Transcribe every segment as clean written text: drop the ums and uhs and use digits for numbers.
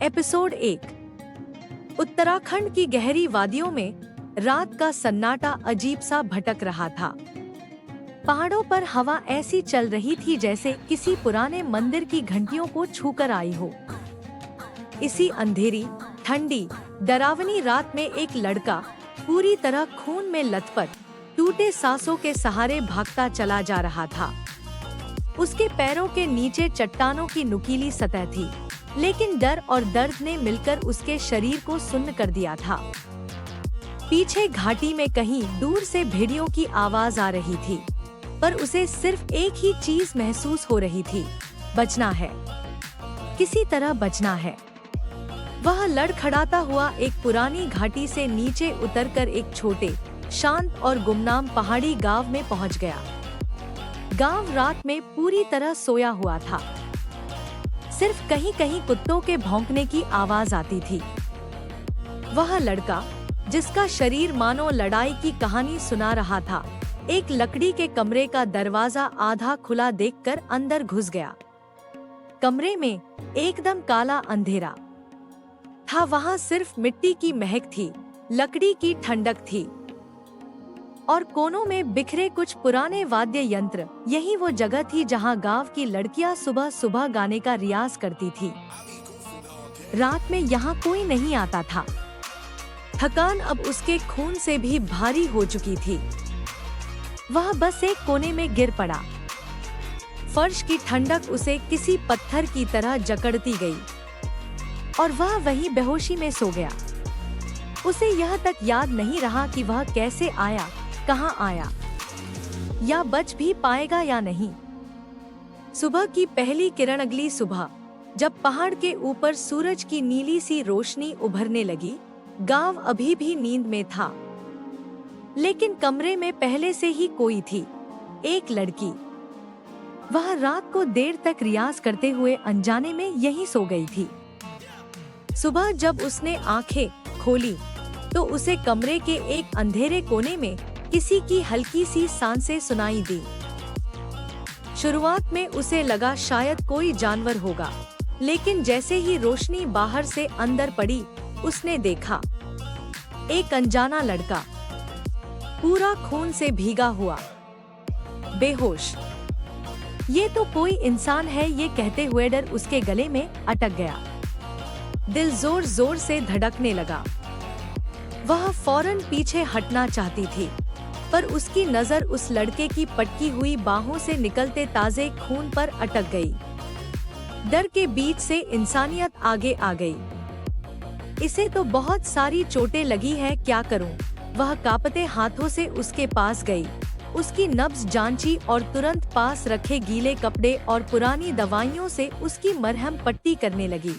Episode 1। Uttarakhand की गहरी वादियों में रात का सन्नाटा अजीब सा भटक रहा था। पहाड़ों पर हवा ऐसी चल रही थी जैसे किसी पुराने मंदिर की घंटियों को छूकर आई हो। इसी अंधेरी, ठंडी, डरावनी रात में एक लड़का पूरी तरह खून में लथपथ, टूटे सांसों के सहारे भागता चला जा रहा था। उसके पैरों के नीचे चट्टानों की नुकीली सतह थी, लेकिन डर और दर्द ने मिलकर उसके शरीर को सुन्न कर दिया था। पीछे घाटी में कहीं दूर से भेड़ियों की आवाज आ रही थी, पर उसे सिर्फ एक ही चीज महसूस हो रही थी, बचना है, किसी तरह बचना है। वह लड़खड़ाता हुआ एक पुरानी घाटी से नीचे उतरकर एक छोटे, शांत और गुमनाम पहाड़ी गांव में पहुंच गया। गांव रात में पूरी तरह सोया हुआ था। सिर्फ कहीं कहीं कुत्तों के भौंकने की आवाज आती थी। वह लड़का, जिसका शरीर मानो लड़ाई की कहानी सुना रहा था, एक लकड़ी के कमरे का दरवाजा आधा खुला देखकर अंदर घुस गया। कमरे में एकदम काला अंधेरा था। वहां सिर्फ मिट्टी की महक थी, लकड़ी की ठंडक थी और कोनों में बिखरे कुछ पुराने वाद्य यंत्र। यही वो जगह थी जहां गांव की लड़कियां सुबह सुबह गाने का रियाज करती थी। रात में यहाँ कोई नहीं आता था। थकान अब उसके खून से भी भारी हो चुकी थी। वह बस एक कोने में गिर पड़ा। फर्श की ठंडक उसे किसी पत्थर की तरह जकड़ती गई और वह वहीं बेहोशी में सो गया। उसे यह तक याद नहीं रहा कि वह कैसे आया, कहाँ आया, या बच भी पाएगा या नहीं। सुबह की पहली किरण अगली सुबह, जब पहाड़ के ऊपर सूरज की नीली सी रोशनी उभरने लगी, गांव अभी भी नींद में था, लेकिन कमरे में पहले से ही कोई थी, एक लड़की। वह रात को देर तक रियाज करते हुए अनजाने में यहीं सो गई थी। सुबह जब उसने आंखें खोली तो उसे कमरे के एक अंधेरे कोने में किसी की हल्की सी सांसें सुनाई दी। शुरुआत में उसे लगा शायद कोई जानवर होगा, लेकिन जैसे ही रोशनी बाहर से अंदर पड़ी, उसने देखा एक अनजाना लड़का, पूरा खून से भीगा हुआ, बेहोश। ये तो कोई इंसान है, ये कहते हुए डर उसके गले में अटक गया। दिल जोर जोर से धड़कने लगा। वह फौरन पीछे हटना चाहती थी, पर उसकी नजर उस लड़के की पटकी हुई बाहों से निकलते ताजे खून पर अटक गई। डर के बीच से इंसानियत आगे आ गई। इसे तो बहुत सारी चोटें लगी है, क्या करूं? वह कांपते हाथों से उसके पास गई, उसकी नब्ज जांची और तुरंत पास रखे गीले कपड़े और पुरानी दवाइयों से उसकी मरहम पट्टी करने लगी।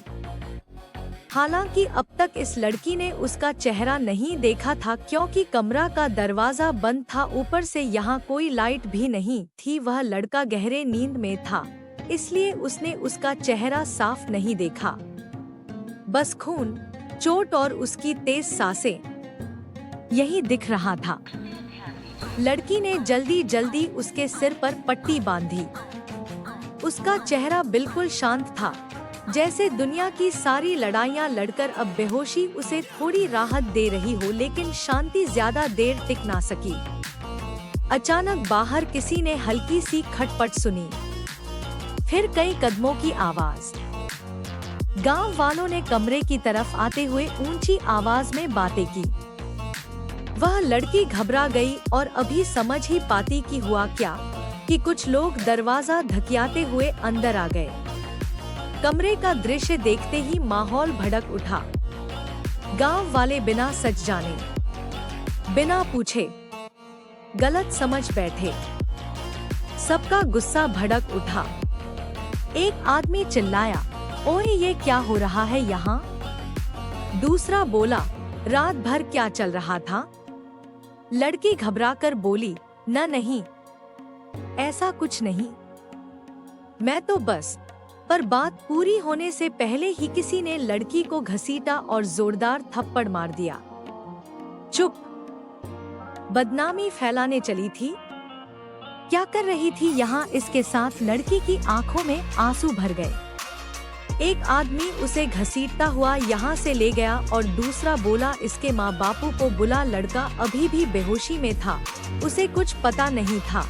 हालांकि अब तक इस लड़की ने उसका चेहरा नहीं देखा था, क्योंकि कमरा का दरवाजा बंद था। ऊपर से यहाँ कोई लाइट भी नहीं थी। वह लड़का गहरे नींद में था, इसलिए उसने उसका चेहरा साफ नहीं देखा। बस खून, चोट और उसकी तेज सांसें, यही दिख रहा था। लड़की ने जल्दी जल्दी उसके सिर पर पट्टी बांधी। उसका चेहरा बिल्कुल शांत था, जैसे दुनिया की सारी लड़ाइयाँ लड़कर अब बेहोशी उसे थोड़ी राहत दे रही हो, लेकिन शांति ज्यादा देर टिक ना सकी। अचानक बाहर किसी ने हल्की सी खटपट सुनी, फिर कई कदमों की आवाज। गांव वालों ने कमरे की तरफ आते हुए ऊंची आवाज में बातें की। वह लड़की घबरा गई और अभी समझ ही पाती कि हुआ क्या, कि कुछ लोग दरवाजा धकियाते हुए अंदर आ गए। कमरे का दृश्य देखते ही माहौल भड़क उठा। गांव वाले बिना सच जाने, बिना पूछे गलत समझ बैठे। सबका गुस्सा भड़क उठा। एक आदमी चिल्लाया, ओए ये क्या हो रहा है यहाँ? दूसरा बोला, रात भर क्या चल रहा था? लड़की घबराकर बोली, नहीं, ऐसा कुछ नहीं, मैं तो बस। पर बात पूरी होने से पहले ही किसी ने लड़की को घसीटा और जोरदार थप्पड़ मार दिया। चुप, बदनामी फैलाने चली थी? क्या कर रही थी यहाँ? इसके साथ लड़की की आंखों में आंसू भर गए। एक आदमी उसे घसीटता हुआ यहाँ से ले गया और दूसरा बोला इसके माँ बापू को बुला, लड़का अभी भी बेहोशी में था, उसे कुछ पता नहीं था।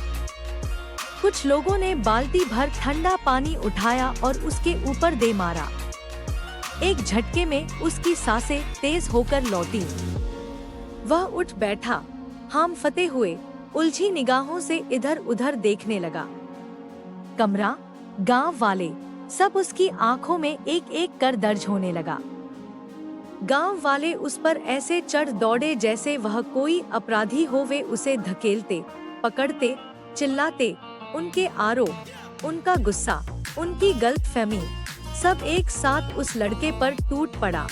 कुछ लोगों ने बाल्टी भर ठंडा पानी उठाया और उसके ऊपर दे मारा। एक झटके में उसकी सांसें तेज होकर लौटी। वह उठ बैठा, हांफते हुए उलझी निगाहों से इधर उधर देखने लगा। कमरा, गांव वाले सब उसकी आंखों में एक एक कर दर्ज होने लगा। गांव वाले उस पर ऐसे चढ़ दौड़े जैसे वह कोई अपराधी हो। वे उसे धकेलते, पकड़ते, चिल्लाते। उनके आरोप, उनका गुस्सा, उनकी गलतफहमी सब एक साथ उस लड़के पर टूट पड़ा।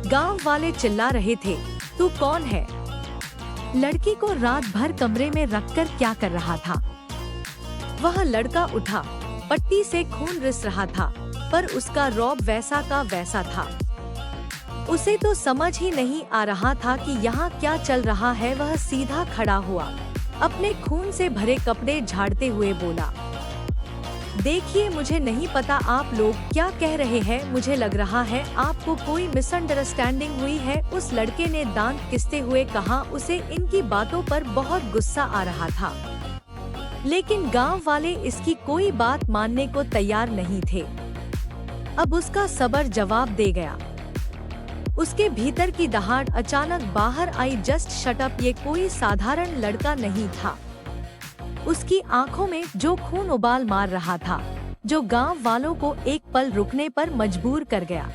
गांव वाले चिल्ला रहे थे, तू कौन है? लड़की को रात भर कमरे में रखकर क्या कर रहा था? वह लड़का उठा, पट्टी से खून रिस रहा था, पर उसका रौब वैसा का वैसा था। उसे तो समझ ही नहीं आ रहा था कि यहाँ क्या चल रहा है। वह सीधा खड़ा हुआ, अपने खून से भरे कपड़े झाड़ते हुए बोला, देखिए, मुझे नहीं पता आप लोग क्या कह रहे हैं। मुझे लग रहा है आपको कोई मिसअंडरस्टैंडिंग हुई है। उस लड़के ने दांत किसते हुए कहा। उसे इनकी बातों पर बहुत गुस्सा आ रहा था, लेकिन गांव वाले इसकी कोई बात मानने को तैयार नहीं थे। अब उसका सब्र जवाब दे गया। उसके भीतर की दहाड़ अचानक बाहर आई, जस्ट शट अप। ये कोई साधारण लड़का नहीं था। उसकी आंखों में जो खून उबाल मार रहा था, जो गांव वालों को एक पल रुकने पर मजबूर कर गया।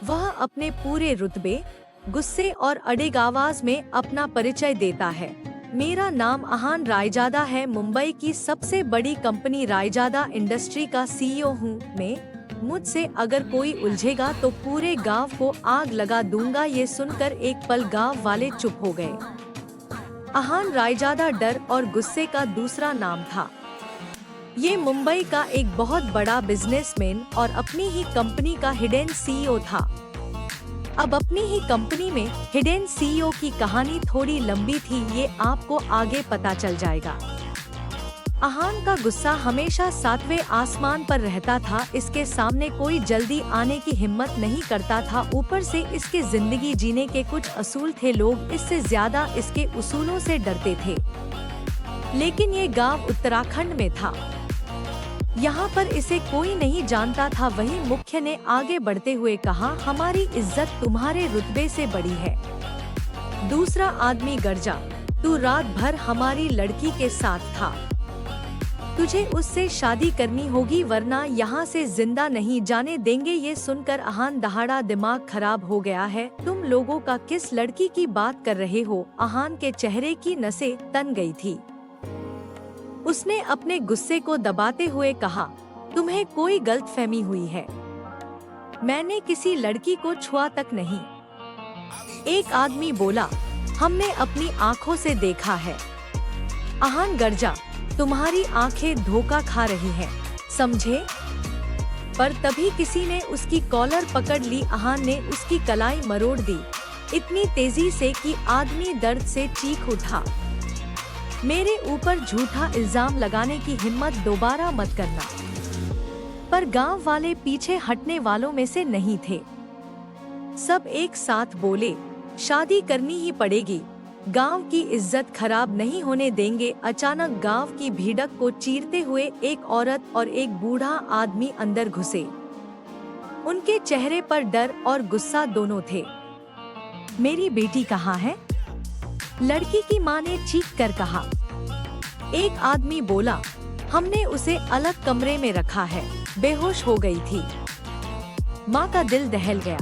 वह अपने पूरे रुतबे, गुस्से और अड़िग आवाज में अपना परिचय देता है। मेरा नाम आहान रायजादा है, मुंबई की सबसे बड़ी कंपनी रायजादा इंडस्ट्री का सीईओ हूँ मैं। मुझसे अगर कोई उलझेगा तो पूरे गांव को आग लगा दूंगा। ये सुनकर एक पल गांव वाले चुप हो गए। आहान रायजादा डर और गुस्से का दूसरा नाम था। ये मुंबई का एक बहुत बड़ा बिजनेसमैन और अपनी ही कंपनी का हिडन सीईओ था। अब अपनी ही कंपनी में हिडन सीईओ की कहानी थोड़ी लंबी थी, ये आपको आगे पता चल जाएगा। आहान का गुस्सा हमेशा सातवें आसमान पर रहता था। इसके सामने कोई जल्दी आने की हिम्मत नहीं करता था। ऊपर से इसके जिंदगी जीने के कुछ असूल थे। लोग इससे ज्यादा इसके उसूलों से डरते थे। लेकिन ये गांव उत्तराखंड में था, यहाँ पर इसे कोई नहीं जानता था। वही मुख्य ने आगे बढ़ते हुए कहा, हमारी इज्जत तुम्हारे रुतबे से बड़ी है। दूसरा आदमी गरजा, तू रात भर हमारी लड़की के साथ था, तुझे उससे शादी करनी होगी वरना यहाँ से जिंदा नहीं जाने देंगे। ये सुनकर आहान दहाड़ा, दिमाग खराब हो गया है, तुम लोगों का किस लड़की की बात कर रहे हो? आहान के चेहरे की नसें तन गई थी। उसने अपने गुस्से को दबाते हुए कहा, तुम्हें कोई गलतफहमी हुई है, मैंने किसी लड़की को छुआ तक नहीं। एक आदमी बोला, हमने अपनी आँखों से देखा है। आहान गरजा, तुम्हारी आंखें धोखा खा रही हैं, समझे? पर तभी किसी ने उसकी कॉलर पकड़ ली। आहान ने उसकी कलाई मरोड़ दी, इतनी तेजी से कि आदमी दर्द से चीख उठा। मेरे ऊपर झूठा इल्जाम लगाने की हिम्मत दोबारा मत करना। पर गांव वाले पीछे हटने वालों में से नहीं थे। सब एक साथ बोले, शादी करनी ही पड़ेगी, गांव की इज्जत खराब नहीं होने देंगे। अचानक गांव की भीड़क को चीरते हुए एक औरत और एक बूढ़ा आदमी अंदर घुसे। उनके चेहरे पर डर और गुस्सा दोनों थे। मेरी बेटी कहाँ है? लड़की की मां ने चीख कर कहा। एक आदमी बोला, हमने उसे अलग कमरे में रखा है, बेहोश हो गई थी। माँ का दिल दहल गया।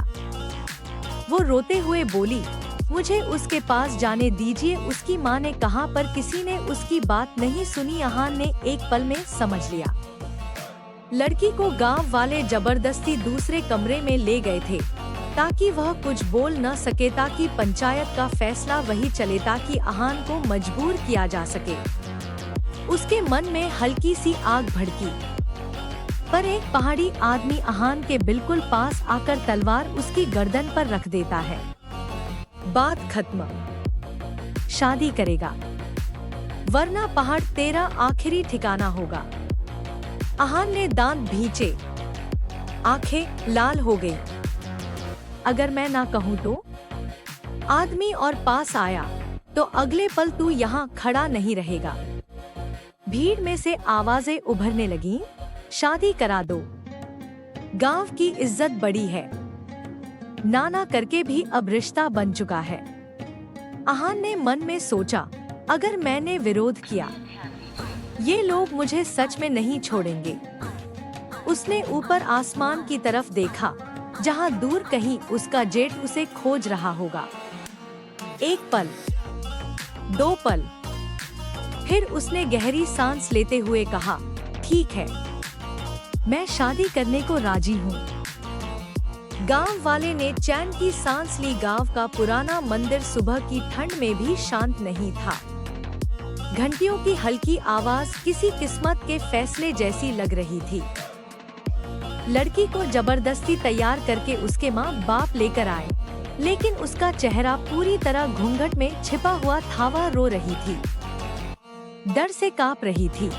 वो रोते हुए बोली, मुझे उसके पास जाने दीजिए। उसकी मां ने कहा, पर किसी ने उसकी बात नहीं सुनी। आहान ने एक पल में समझ लिया। लड़की को गांव वाले जबरदस्ती दूसरे कमरे में ले गए थे ताकि वह कुछ बोल न सके, ताकि पंचायत का फैसला वही चले, ताकि आहान को मजबूर किया जा सके। उसके मन में हल्की सी आग भड़की, पर एक पहाड़ी आदमी आहान के बिल्कुल पास आकर तलवार उसकी गर्दन पर रख देता है। बात खत्म, शादी करेगा वरना पहाड़ तेरा आखिरी ठिकाना होगा। आहान ने दांत भींचे, आंखें लाल हो गई। अगर मैं ना कहूँ तो? आदमी और पास आया तो अगले पल तू यहाँ खड़ा नहीं रहेगा। भीड़ में से आवाजें उभरने लगीं, शादी करा दो, गांव की इज्जत बड़ी है, नाना करके भी अब रिश्ता बन चुका है। आहान ने मन में सोचा, अगर मैंने विरोध किया ये लोग मुझे सच में नहीं छोड़ेंगे। उसने ऊपर आसमान की तरफ देखा, जहां दूर कहीं उसका जेठ उसे खोज रहा होगा। एक पल, दो पल, फिर उसने गहरी सांस लेते हुए कहा, ठीक है, मैं शादी करने को राजी हूँ। गांव वाले ने चैन की सांस ली। गांव का पुराना मंदिर सुबह की ठंड में भी शांत नहीं था। घंटियों की हल्की आवाज किसी किस्मत के फैसले जैसी लग रही थी। लड़की को जबरदस्ती तैयार करके उसके माँ बाप लेकर आए, लेकिन उसका चेहरा पूरी तरह घूंघट में छिपा हुआ था। वह रो रही थी, डर से कांप रही थी।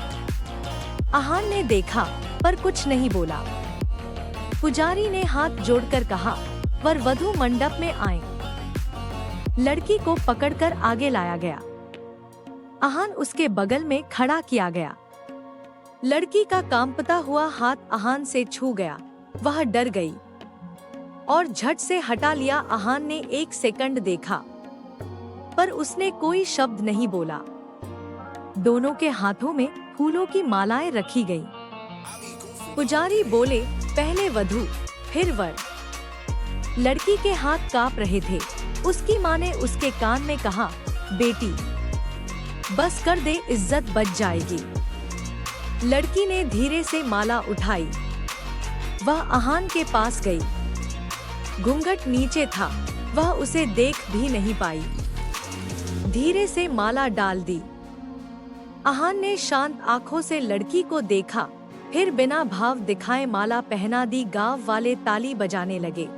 आहान ने देखा पर कुछ नहीं बोला। पुजारी ने हाथ जोड़कर कहा, वर वधू मंडप में आए। लड़की को पकड़कर आगे लाया गया। आहान उसके बगल में खड़ा किया गया। लड़की का कांपता हुआ हाथ आहान से छू गया। वह डर गई और झट से हटा लिया। आहान ने एक सेकंड देखा, पर उसने कोई शब्द नहीं बोला। दोनों के हाथों में फूलों की मालाएं रखी गईं। पुजारी बोले, पहले वधू फिर वर। लड़की के हाथ कांप रहे थे। उसकी माँ ने उसके कान में कहा, बेटी बस कर दे, इज्जत बच जाएगी। लड़की ने धीरे से माला उठाई। वह आहान के पास गई। घूंघट नीचे था, वह उसे देख भी नहीं पाई। धीरे से माला डाल दी। आहान ने शांत आंखों से लड़की को देखा, फिर बिना भाव दिखाए माला पहना दी। गांव वाले ताली बजाने लगे।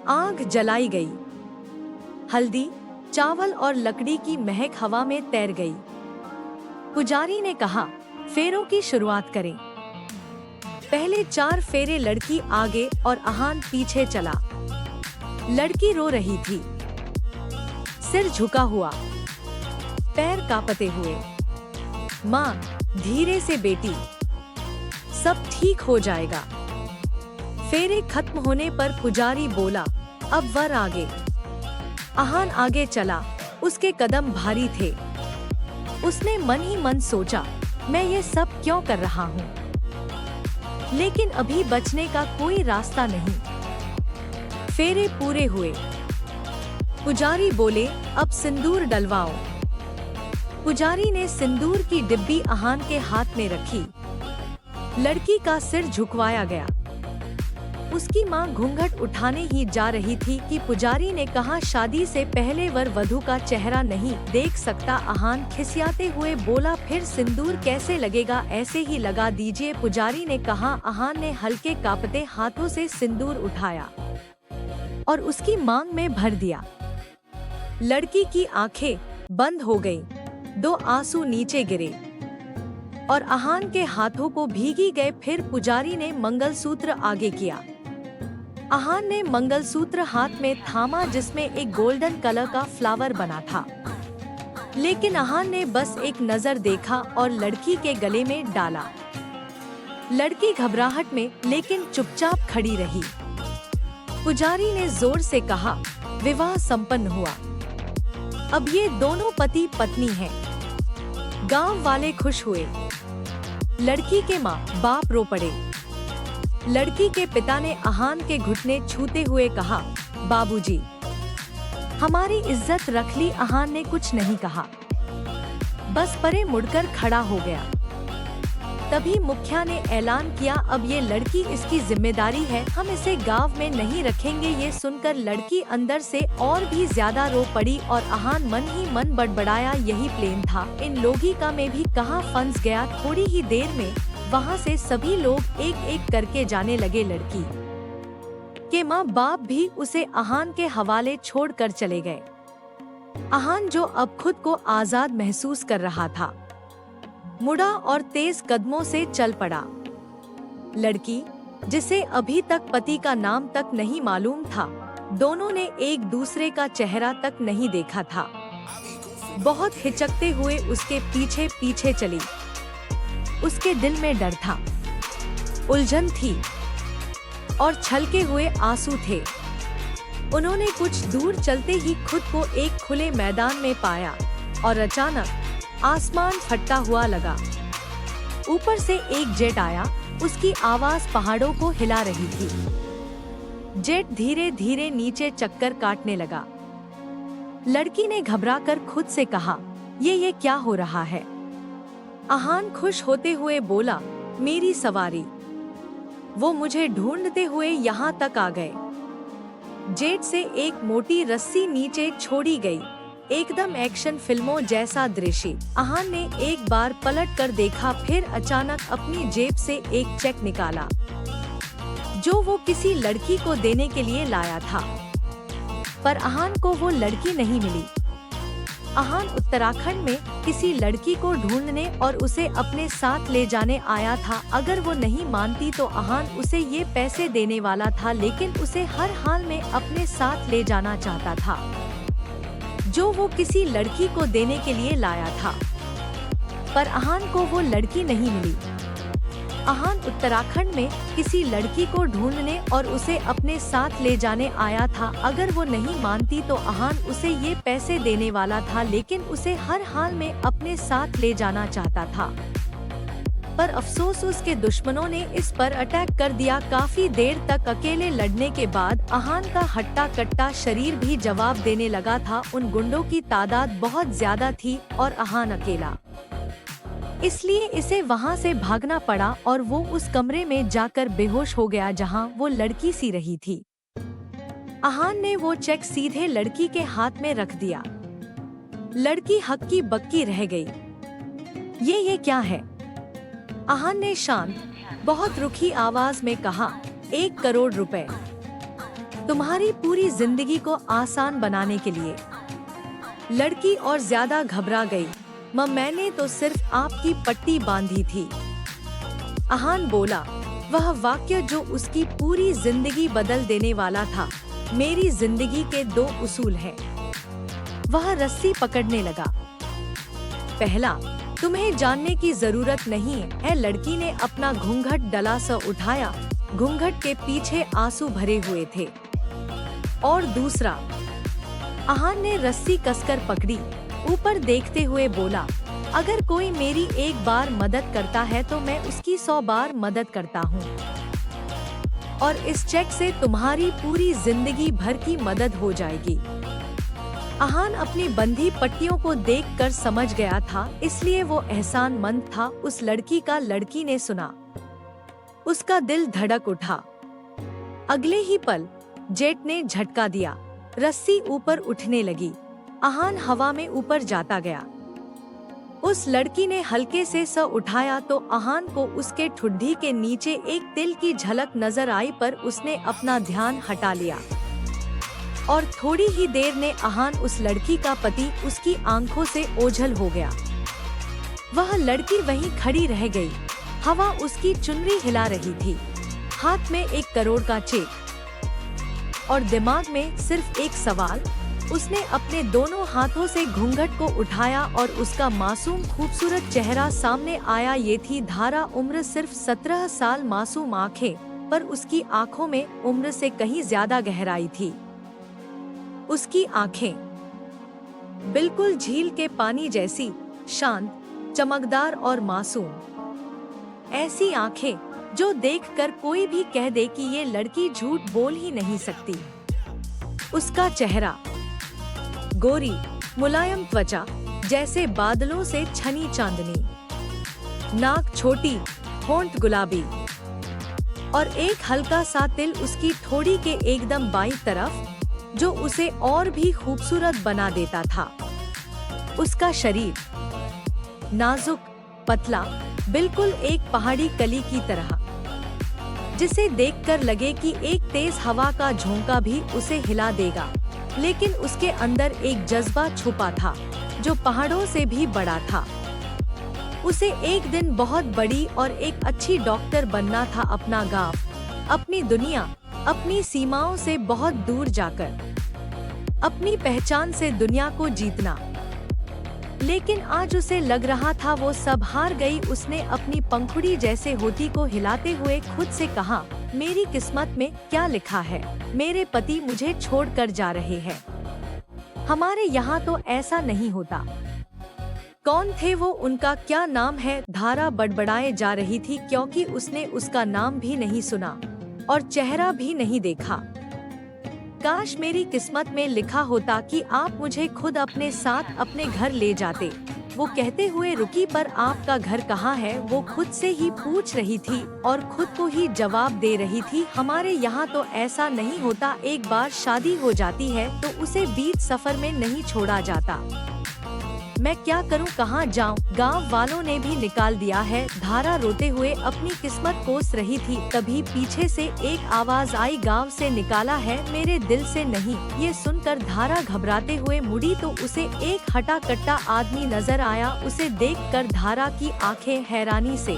आग जलाई गई। हल्दी, चावल और लकड़ी की महक हवा में तैर गई। पुजारी ने कहा, फेरों की शुरुआत करें। पहले 4 फेरे लड़की आगे और आहान पीछे चला। लड़की रो रही थी, सिर झुका हुआ, पैर कांपते हुए। माँ, धीरे से बेटी, सब ठीक हो जाएगा। फेरे खत्म होने पर पुजारी बोला, अब वर आगे। आहान आगे चला। उसके कदम भारी थे। उसने मन ही मन सोचा, मैं ये सब क्यों कर रहा हूँ? लेकिन अभी बचने का कोई रास्ता नहीं। फेरे पूरे हुए। पुजारी बोले, अब सिंदूर डलवाओ। पुजारी ने सिंदूर की डिब्बी आहान के हाथ में रखी। लड़की का सिर झुकवाया गया। उसकी माँ घूंघट उठाने ही जा रही थी कि पुजारी ने कहा, शादी से पहले वर वधू का चेहरा नहीं देख सकता। आहान खिसियाते हुए बोला, फिर सिंदूर कैसे लगेगा? ऐसे ही लगा दीजिए, पुजारी ने कहा। आहान ने हल्के कांपते हाथों से सिंदूर उठाया और उसकी मांग में भर दिया। लड़की की आंखें बंद हो गईं। 2 आंसू नीचे गिरे और आहान के हाथों को भीगी गए। फिर पुजारी ने मंगलसूत्र आगे किया। आहान ने मंगलसूत्र हाथ में थामा, जिसमें एक गोल्डन कलर का फ्लावर बना था। लेकिन आहान ने बस एक नजर देखा और लड़की के गले में डाला। लड़की घबराहट में लेकिन चुपचाप खड़ी रही। पुजारी ने जोर से कहा, विवाह संपन्न हुआ। अब ये दोनों पति पत्नी हैं। गांव वाले खुश हुए। लड़की के माँ बाप रो पड़े। लड़की के पिता ने आहान के घुटने छूते हुए कहा, बाबूजी, हमारी इज्जत रख ली। आहान ने कुछ नहीं कहा, बस परे मुड़कर खड़ा हो गया। तभी मुखिया ने ऐलान किया, अब ये लड़की इसकी जिम्मेदारी है, हम इसे गांव में नहीं रखेंगे। ये सुनकर लड़की अंदर से और भी ज्यादा रो पड़ी और आहान मन ही मन बड़बड़ाया, यही प्लेन था, इन लोगिका में भी कहाँ फंस गया। थोड़ी ही देर में वहाँ से सभी लोग एक एक करके जाने लगे। लड़की के माँ बाप भी उसे आहान के हवाले छोड़कर चले गए। आहान, जो अब खुद को आजाद महसूस कर रहा था, मुड़ा और तेज कदमों से चल पड़ा। लड़की जिसे अभी तक पति का नाम तक नहीं मालूम था। दोनों ने एक दूसरे का चेहरा तक नहीं देखा था। बहुत हिचकते हुए उसके पीछे पीछे चली। उसके दिल में डर था, उलझन थी और छलके हुए आंसू थे। उन्होंने कुछ दूर चलते ही खुद को एक खुले मैदान में पाया और अचानक आसमान फटता हुआ लगा। ऊपर से एक जेट आया, उसकी आवाज पहाड़ों को हिला रही थी। जेट धीरे धीरे नीचे चक्कर काटने लगा। लड़की ने घबराकर खुद से कहा, ये क्या हो रहा है? आहान खुश होते हुए बोला, मेरी सवारी। वो मुझे ढूंढते हुए यहाँ तक आ गए। जेट से एक मोटी रस्सी नीचे छोड़ी गई। एकदम एक्शन फिल्मों जैसा दृश्य। आहान ने एक बार पलट कर देखा, फिर अचानक अपनी जेब से एक चेक निकाला जो वो किसी लड़की को देने के लिए लाया था। पर आहान को वो लड़की नहीं मिली। आहान उत्तराखंड में किसी लड़की को ढूंढने और उसे अपने साथ ले जाने आया था। अगर वो नहीं मानती तो आहान उसे ये पैसे देने वाला था, लेकिन उसे हर हाल में अपने साथ ले जाना चाहता था जो वो किसी लड़की को देने के लिए लाया था। पर आहान को वो लड़की नहीं मिली। आहान उत्तराखंड में किसी लड़की को ढूंढने और उसे अपने साथ ले जाने आया था। अगर वो नहीं मानती तो आहान उसे ये पैसे देने वाला था, लेकिन उसे हर हाल में अपने साथ ले जाना चाहता था। पर अफसोस उसके दुश्मनों ने इस पर अटैक कर दिया। काफी देर तक अकेले लड़ने के बाद आहान का हट्टा कट्टा शरीर भी जवाब देने लगा था। उन गुंडों की तादाद बहुत ज्यादा थी और आहान अकेला, इसलिए इसे वहां से भागना पड़ा और वो उस कमरे में जाकर बेहोश हो गया जहां वो लड़की सी रही थी। आहान ने वो चेक सीधे लड़की के हाथ में रख दिया। लड़की हक्की बक्की रह गई। ये क्या है? आहान ने शांत, बहुत रुखी आवाज में कहा, 1 करोड़ रुपए तुम्हारी पूरी जिंदगी को आसान बनाने के लिए। लड़की और ज्यादा घबरा गई। मैंने तो सिर्फ आपकी पट्टी बांधी थी। आहान बोला, वह वाक्य जो उसकी पूरी जिंदगी बदल देने वाला था। मेरी जिंदगी के 2 उसूल हैं। वह रस्सी पकड़ने लगा। पहला, तुम्हें जानने की जरूरत नहीं है। लड़की ने अपना घूंघट डला सा उठाया। घूंघट के पीछे आंसू भरे हुए थे। और दूसरा, आहान ने रस्सी कसकर पकड़ी, ऊपर देखते हुए बोला, अगर कोई मेरी एक बार मदद करता है तो मैं उसकी 100 बार मदद करता हूँ। और इस चेक से तुम्हारी पूरी जिंदगी भर की मदद हो जाएगी। आहान अपनी बंधी पट्टियों को देखकर समझ गया था, इसलिए वो एहसानमंद था उस लड़की का। लड़की ने सुना, उसका दिल धड़क उठा। अगले ही पल जेट ने झटका दिया। रस्सी ऊपर उठने लगी। आहान हवा में ऊपर जाता गया। उस लड़की ने हल्के से स उठाया तो आहान को उसके ठुड्डी के नीचे एक तिल की झलक नजर आई, पर उसने अपना ध्यान हटा लिया। और थोड़ी ही देर में आहान उस लड़की का पति उसकी आंखों से ओझल हो गया। वह लड़की वहीं खड़ी रह गई। हवा उसकी चुनरी हिला रही थी। हाथ में 1 करोड़ का चेक और दिमाग में सिर्फ एक सवाल। उसने अपने दोनों हाथों से घूंघट को उठाया और उसका मासूम खूबसूरत चेहरा सामने आया। ये थी धारा। उम्र सिर्फ 17 साल। मासूम आंखें, पर उसकी आंखों में उम्र से कहीं ज्यादा गहराई थी। उसकी आंखें बिल्कुल झील के पानी जैसी, शांत, चमकदार और मासूम। ऐसी आंखें जो देखकर कोई भी कह दे कि ये लड़की झूठ बोल ही नहीं सकती। उसका चेहरा गोरी, मुलायम त्वचा, जैसे बादलों से छनी चांदनी। नाक छोटी, होंठ गुलाबी और एक हल्का सा तिल उसकी ठोड़ी के एकदम बाईं तरफ, जो उसे और भी खूबसूरत बना देता था। उसका शरीर नाजुक, पतला, बिल्कुल एक पहाड़ी कली की तरह, जिसे देखकर लगे कि एक तेज हवा का झोंका भी उसे हिला देगा। लेकिन उसके अंदर एक जज्बा छुपा था जो पहाड़ों से भी बड़ा था। उसे एक दिन बहुत बड़ी और एक अच्छी डॉक्टर बनना था। अपना गांव, अपनी दुनिया, अपनी सीमाओं से बहुत दूर जाकर अपनी पहचान से दुनिया को जीतना। लेकिन आज उसे लग रहा था वो सब हार गई। उसने अपनी पंखुड़ी जैसे होती को हिलाते हुए खुद से कहा, मेरी किस्मत में क्या लिखा है? मेरे पति मुझे छोड़कर जा रहे हैं। हमारे यहाँ तो ऐसा नहीं होता। कौन थे वो? उनका क्या नाम है? धारा बड़बड़ाए जा रही थी क्योंकि उसने उसका नाम भी नहीं सुना और चेहरा भी नहीं देखा। काश मेरी किस्मत में लिखा होता कि आप मुझे खुद अपने साथ अपने घर ले जाते। वो कहते हुए रुकी, पर आपका घर कहाँ है? वो खुद से ही पूछ रही थी और खुद को ही जवाब दे रही थी, हमारे यहाँ तो ऐसा नहीं होता। एक बार शादी हो जाती है तो उसे बीच सफर में नहीं छोड़ा जाता। मैं क्या करूं, कहां जाऊं? गांव वालों ने भी निकाल दिया है। धारा रोते हुए अपनी किस्मत कोस रही थी, तभी पीछे से एक आवाज आई, गांव से निकाला है, मेरे दिल से नहीं। ये सुनकर धारा घबराते हुए मुड़ी तो उसे एक हटा कट्टा आदमी नजर आया। उसे देखकर धारा की आंखें हैरानी से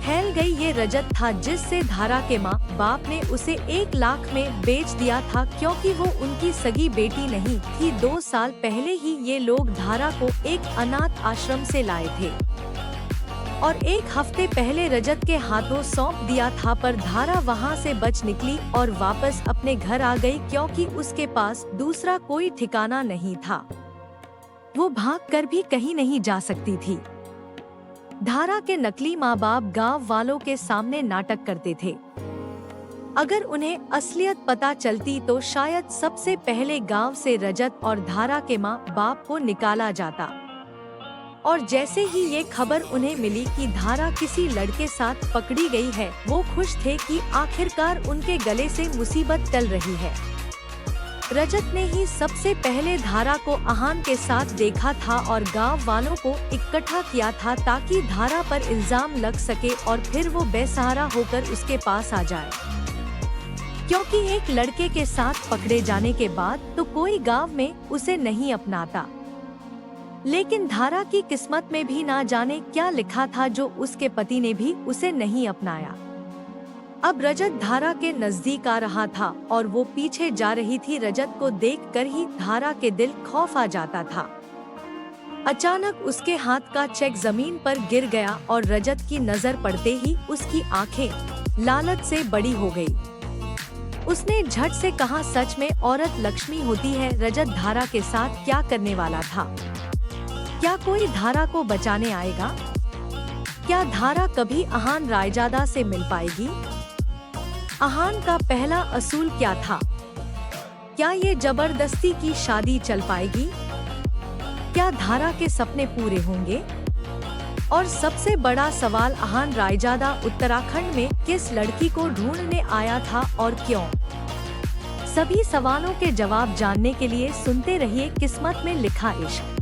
फैल गई। ये रजत था जिससे धारा के माँ बाप ने उसे 1 लाख में बेच दिया था, क्योंकि वो उनकी सगी बेटी नहीं थी। 2 साल पहले ही ये लोग धारा को एक अनाथ आश्रम से लाए थे और 1 हफ्ते पहले रजत के हाथों सौंप दिया था, पर धारा वहाँ से बच निकली और वापस अपने घर आ गई, क्योंकि उसके पास दूसरा कोई ठिकाना नहीं था। वो भागकर भी कहीं नहीं जा सकती थी। धारा के नकली माँ बाप गांव वालों के सामने नाटक करते थे। अगर उन्हें असलियत पता चलती तो शायद सबसे पहले गांव से रजत और धारा के माँ बाप को निकाला जाता। और जैसे ही ये खबर उन्हें मिली कि धारा किसी लड़के साथ पकड़ी गई है, वो खुश थे कि आखिरकार उनके गले से मुसीबत टल रही है। रजत ने ही सबसे पहले धारा को आहान के साथ देखा था और गांव वालों को इकट्ठा किया था ताकि धारा पर इल्जाम लग सके और फिर वो बेसहारा होकर उसके पास आ जाए, क्योंकि एक लड़के के साथ पकड़े जाने के बाद तो कोई गांव में उसे नहीं अपनाता। लेकिन धारा की किस्मत में भी ना जाने क्या लिखा था जो उसके पति ने भी उसे नहीं अपनाया। अब रजत धारा के नजदीक आ रहा था और वो पीछे जा रही थी। रजत को देखकर ही धारा के दिल खौफ आ जाता था। अचानक उसके हाथ का चेक जमीन पर गिर गया और रजत की नजर पड़ते ही उसकी आंखें लालच से बड़ी हो गई। उसने झट से कहा, सच में औरत लक्ष्मी होती है। रजत धारा के साथ क्या करने वाला था? क्या कोई धारा को बचाने आएगा? क्या धारा कभी आहान रायजादा से मिल पाएगी? आहान का पहला असूल क्या था? क्या ये जबरदस्ती की शादी चल पाएगी? क्या धारा के सपने पूरे होंगे? और सबसे बड़ा सवाल, आहान रायजादा उत्तराखंड में किस लड़की को ढूंढने आया था और क्यों? सभी सवालों के जवाब जानने के लिए सुनते रहिए किस्मत में लिखा इश्क।